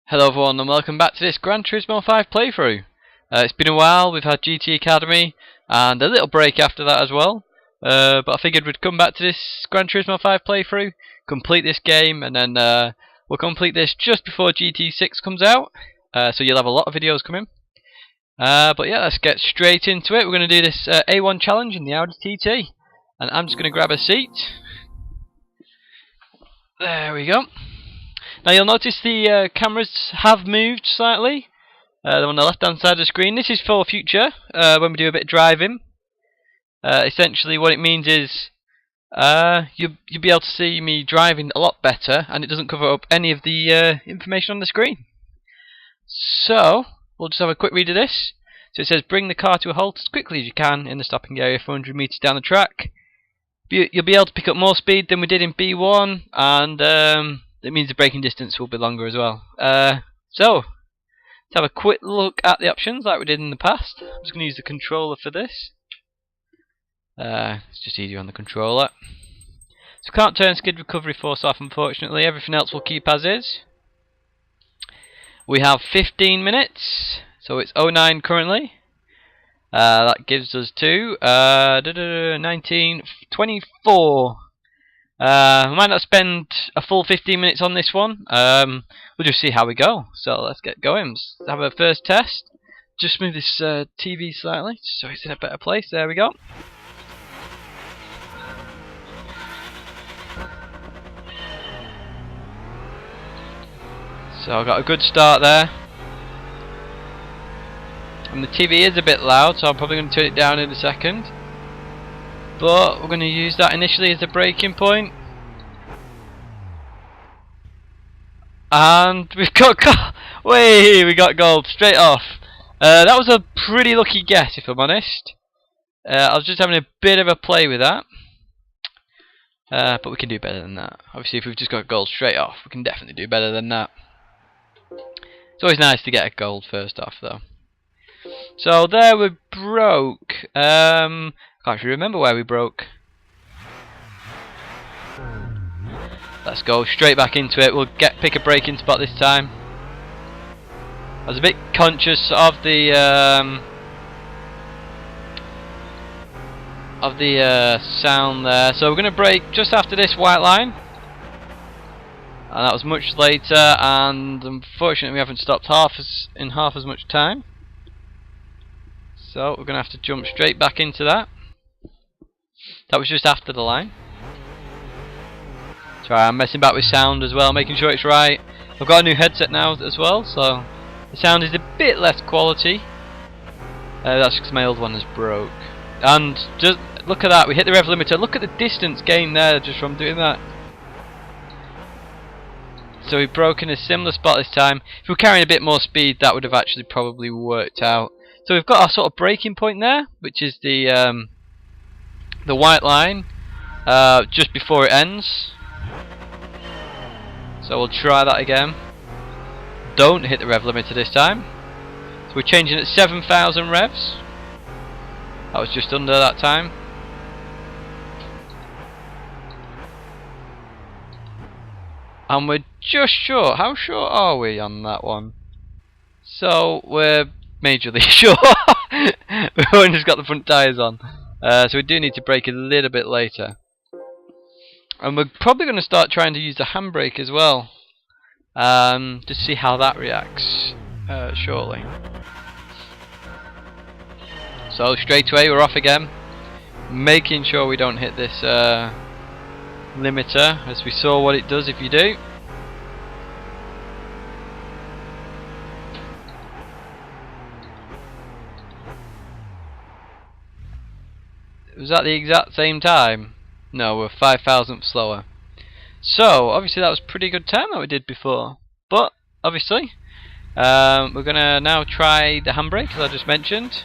Hello everyone and welcome back to this Gran Turismo 5 playthrough. It's been a while, we've had GT Academy and a little break after that as well. But I figured we'd come back to this Gran Turismo 5 playthrough, complete this game, and then we'll complete this just before GT6 comes out. So you'll have a lot of videos coming. But yeah, let's get straight into it. We're going to do this A1 challenge in the Audi TT. And I'm just going to grab a seat. There we go. Now you'll notice the cameras have moved slightly. They're on the left hand side of the screen. This is for future, when we do a bit of driving. Essentially what it means is you'll be able to see me driving a lot better, and it doesn't cover up any of the information on the screen. So, we'll just have a quick read of this. So it says, bring the car to a halt as quickly as you can in the stopping area 400 meters down the track. You'll be able to pick up more speed than we did in B1, and it means the braking distance will be longer as well. So, let's have a quick look at the options like we did in the past. I'm just going to use the controller for this. It's just easier on the controller. So can't turn skid recovery force off, unfortunately. Everything else will keep as is. We have 15 minutes, so it's 09 currently. That gives us to 19:24. We might not spend a full 15 minutes on this one. We'll just see how we go. So let's get going. Let's have a first test. Just move this TV slightly so it's in a better place. There we go. So I've got a good start there. And the TV is a bit loud, so I'm probably going to turn it down in a second. But we're going to use that initially as a braking point. And we've got we got gold straight off. That was a pretty lucky guess, if I'm honest. I was just having a bit of a play with that. But we can do better than that. Obviously, if we've just got gold straight off, we can definitely do better than that. It's always nice to get a gold first off, though. So there we broke. Can't actually remember where we broke. Let's go straight back into it. We'll pick a braking spot this time. I was a bit conscious of the sound there. So we're going to brake just after this white line. And that was much later, and unfortunately we haven't stopped in half as much time. So we're going to have to jump straight back into that. That was just after the line. Sorry, I'm messing back with sound as well, making sure it's right. I've got a new headset now as well, so the sound is a bit less quality. That's because my old one is broke. And just look at that, we hit the rev limiter. Look at the distance gained there just from doing that. So we broke in a similar spot this time. If we were carrying a bit more speed, that would have actually probably worked out. So we've got our sort of braking point there, which is the white line just before it ends. So we'll try that again. Don't hit the rev limiter this time. So we're changing at 7,000 revs. That was just under that time. And we're just short. How short are we on that one? So we're majorly short. We've only just got the front tyres on. So we do need to brake a little bit later. And we're probably going to start trying to use the handbrake as well. To see how that reacts shortly. So straight away we're off again. Making sure we don't hit this limiter, as we saw what it does if you do. Was that the exact same time? No, we're 5,000th slower. So obviously that was a pretty good time that we did before. But obviously we're gonna now try the handbrake, as I just mentioned.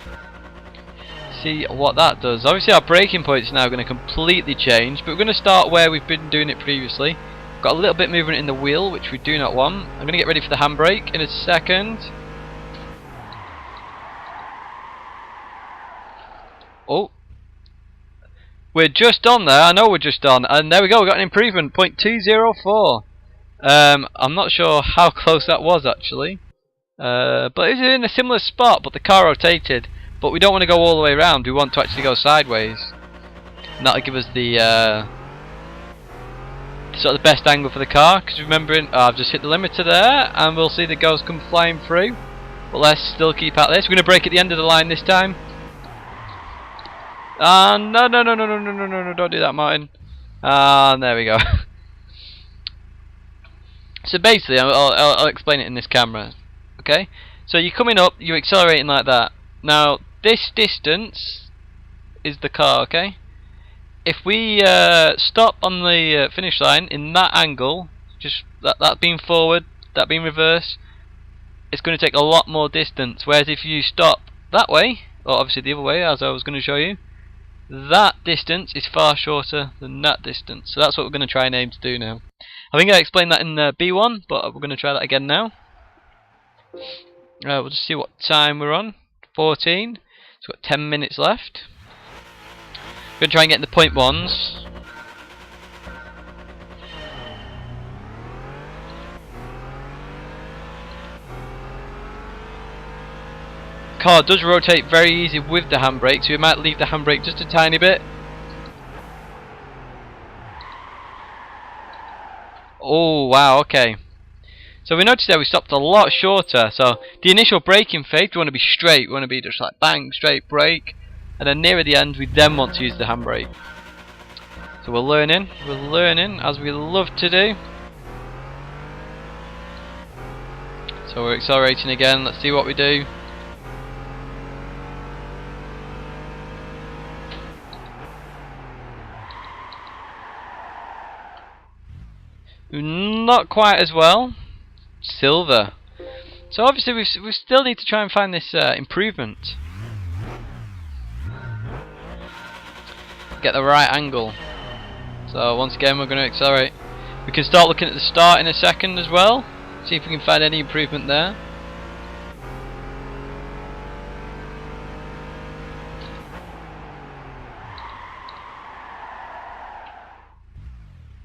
See what that does. Obviously our braking point is now going to completely change, but we're going to start where we've been doing it previously. Got a little bit movement in the wheel, which we do not want. I'm going to get ready for the handbrake in a second. Oh, we're just on there. I know we're just on, and there we go. We got an improvement, 0.204. I'm not sure how close that was actually. But it was in a similar spot, but the car rotated. But we don't want to go all the way around, we want to actually go sideways. And that'll give us the sort of the best angle for the car, because remembering, I've just hit the limiter there, and we'll see the ghost come flying through. But let's still keep at this. We're going to brake at the end of the line this time. No, don't do that, Martin. There we go. So basically, I'll explain it in this camera. Okay, so you're coming up, you're accelerating like that. Now, this distance is the car, okay? If we stop on the finish line in that angle, just that being forward, that being reverse, it's going to take a lot more distance. Whereas if you stop that way, or obviously the other way, as I was going to show you, that distance is far shorter than that distance. So that's what we're going to try and aim to do now. I think I explained that in B1, but we're going to try that again now. We'll just see what time we're on. 14. So we've got 10 minutes left. We're going to try and get in the point ones. Car does rotate very easy with the handbrake, so we might leave the handbrake just a tiny bit. Oh wow, okay. So we noticed there we stopped a lot shorter. So the initial braking phase, we want to be straight. We want to be just like bang, straight brake. And then nearer the end, we then want to use the handbrake. So we're learning as we love to do. So we're accelerating again. Let's see what we do. Not quite as well. Silver. So obviously we still need to try and find this improvement. Get the right angle. So once again we're going to accelerate. We can start looking at the start in a second as well. See if we can find any improvement there.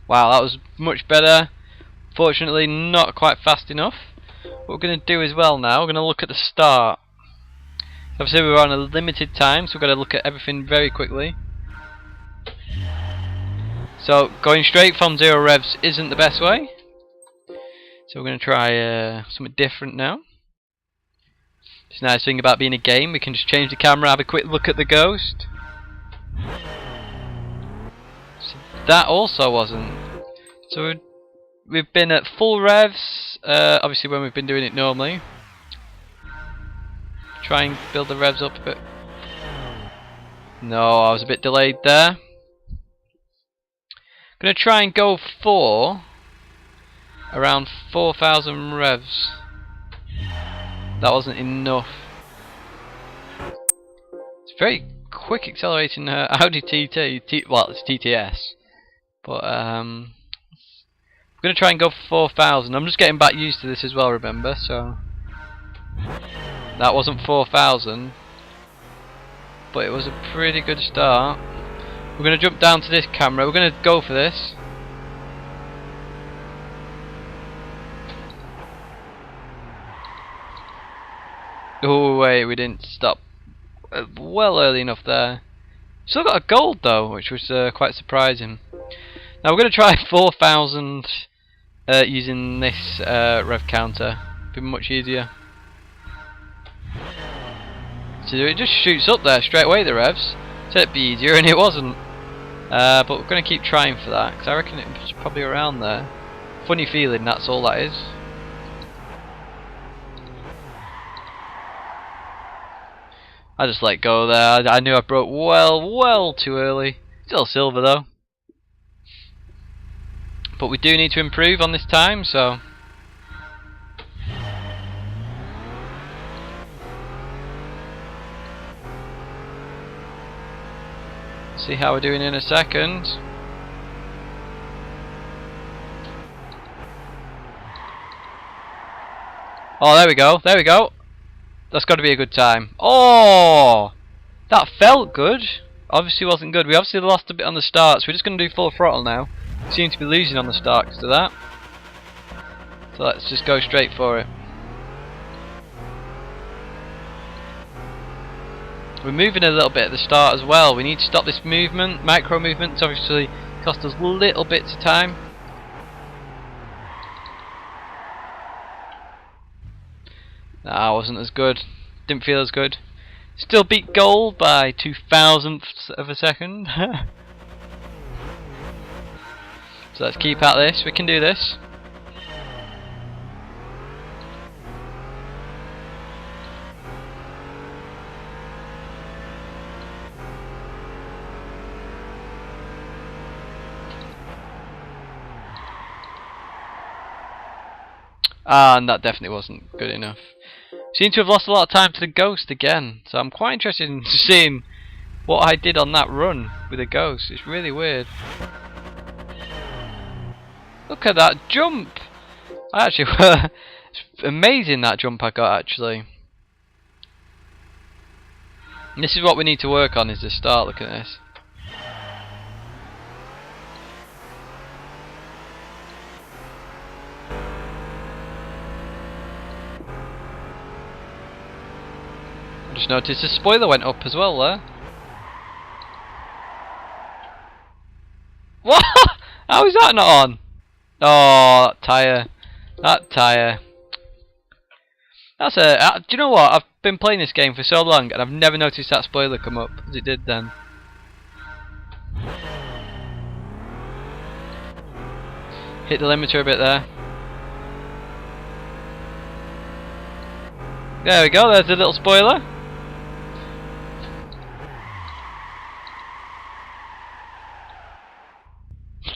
Wow, that was much better. Fortunately not quite fast enough. What we're going to do as well now, we're going to look at the start. Obviously we're on a limited time, so we've got to look at everything very quickly. So going straight from 0 revs isn't the best way. So we're going to try something different now. It's a nice thing about being a game, we can just change the camera, have a quick look at the ghost. So that also wasn't. So we've been at full revs, obviously when we've been doing it normally. Try and build the revs up a bit. No, I was a bit delayed there. Gonna try and go for around 4,000 revs. That wasn't enough. It's very quick accelerating Audi TT. Well, it's TTS, but I'm gonna try and go for 4,000. I'm just getting back used to this as well. Remember, so that wasn't 4,000, but it was a pretty good start. We're going to jump down to this camera. We're going to go for this. Oh wait, we didn't stop well early enough there. Still got a gold though, which was quite surprising. Now we're going to try 4,000 using this rev counter. Be much easier. So it just shoots up there straight away, the revs. So it'd be easier, and it wasn't. But we're going to keep trying for that, because I reckon it's probably around there. Funny feeling, that's all that is. I just let go there. I knew I broke well too early. Still silver though. But we do need to improve on this time, so see how we're doing in a second. Oh, there we go. There we go. That's got to be a good time. Oh, that felt good. Obviously wasn't good. We obviously lost a bit on the start, so we're just going to do full throttle now. We seem to be losing on the start because of that. So let's just go straight for it. We're moving a little bit at the start as well. We need to stop this movement. Micro movements obviously cost us little bits of time. Nah, wasn't as good. Didn't feel as good. Still beat goal by 0.02 of a second. So let's keep at this. We can do this. And that definitely wasn't good enough. Seem to have lost a lot of time to the Ghost again, so I'm quite interested in seeing what I did on that run with the Ghost. It's really weird. Look at that jump! I actually, it's amazing that jump I got actually. And this is what we need to work on, is the start. Look at this. I just noticed the spoiler went up as well there. What? How is that not on? Oh, that tyre. That tyre. That's a... do you know what? I've been playing this game for so long and I've never noticed that spoiler come up as it did then. Hit the limiter a bit there. There we go, there's a little spoiler.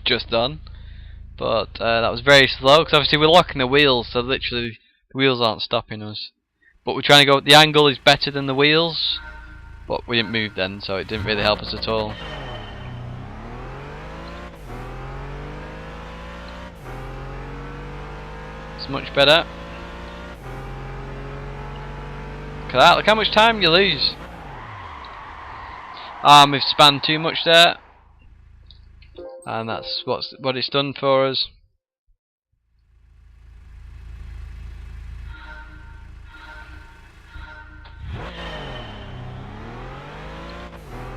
Just done. But that was very slow because obviously we're locking the wheels, so literally the wheels aren't stopping us. But we're trying to go, the angle is better than the wheels, but we didn't move then, so it didn't really help us at all. It's much better. Look at that, look how much time you lose. We've spanned too much there. And that's what it's done for us.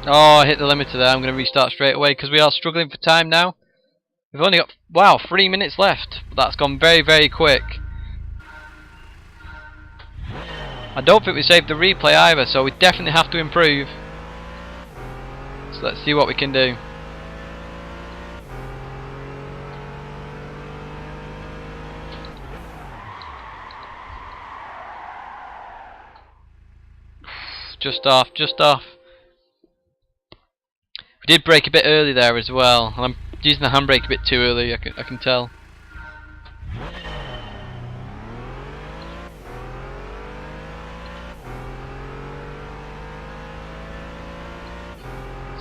Oh, I hit the limiter there. I'm going to restart straight away because we are struggling for time now. We've only got, wow, 3 minutes left. But that's gone very, very quick. I don't think we saved the replay either, so we definitely have to improve. So let's see what we can do. Just off, just off. We did brake a bit early there as well, and I'm using the handbrake a bit too early, I can tell.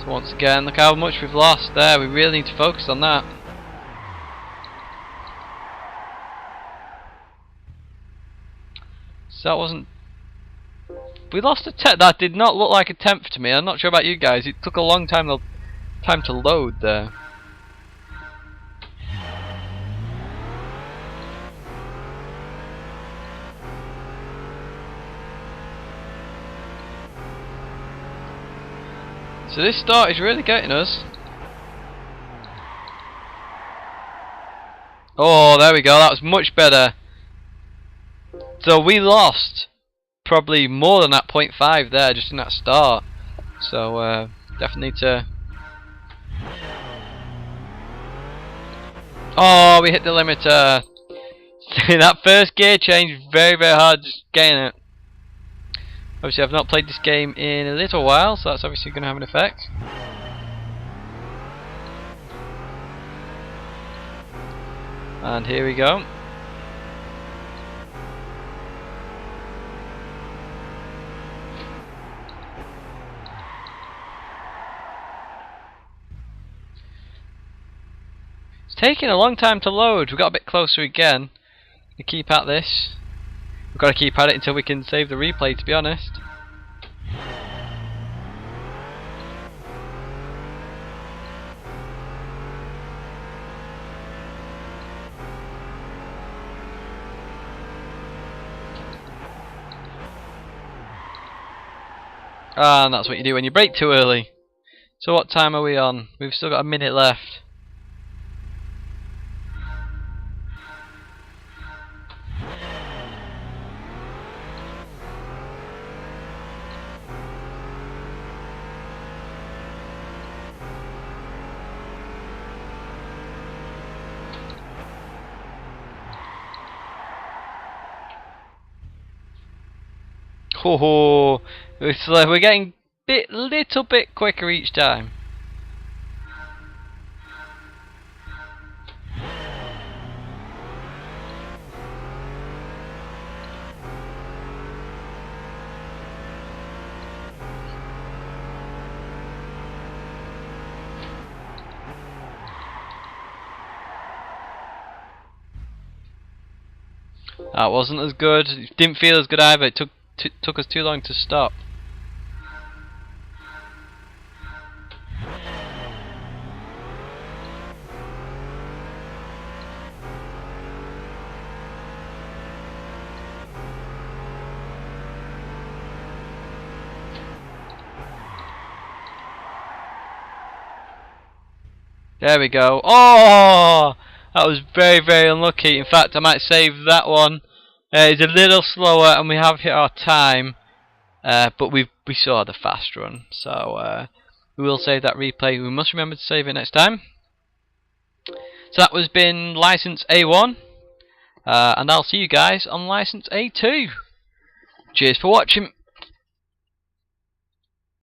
So once again, look how much we've lost there. We really need to focus on that. So that wasn't... We lost a tenth. That did not look like a tenth to me. I'm not sure about you guys. It took a long time to load there. So this start is really getting us. Oh, there we go. That was much better. So we lost probably more than that 0.5 there just in that start. So definitely need to... Oh, we hit the limiter. That first gear change, very, very hard just getting it. Obviously I've not played this game in a little while, so that's obviously going to have an effect. And here we go. It's taking a long time to load. We got a bit closer again. We keep at this. We've got to keep at it until we can save the replay, to be honest. Ah, and that's what you do when you brake too early. So what time are we on? We've still got a minute left. Oh, we're getting little bit quicker each time. That wasn't as good. It didn't feel as good either. It took us too long to stop. There we go. Oh, that was very, very unlucky. In fact, I might save that one. It's a little slower, and we have hit our time, but we saw the fast run, so we will save that replay. We must remember to save it next time. So that was been license A1, and I'll see you guys on license A2. Cheers for watching.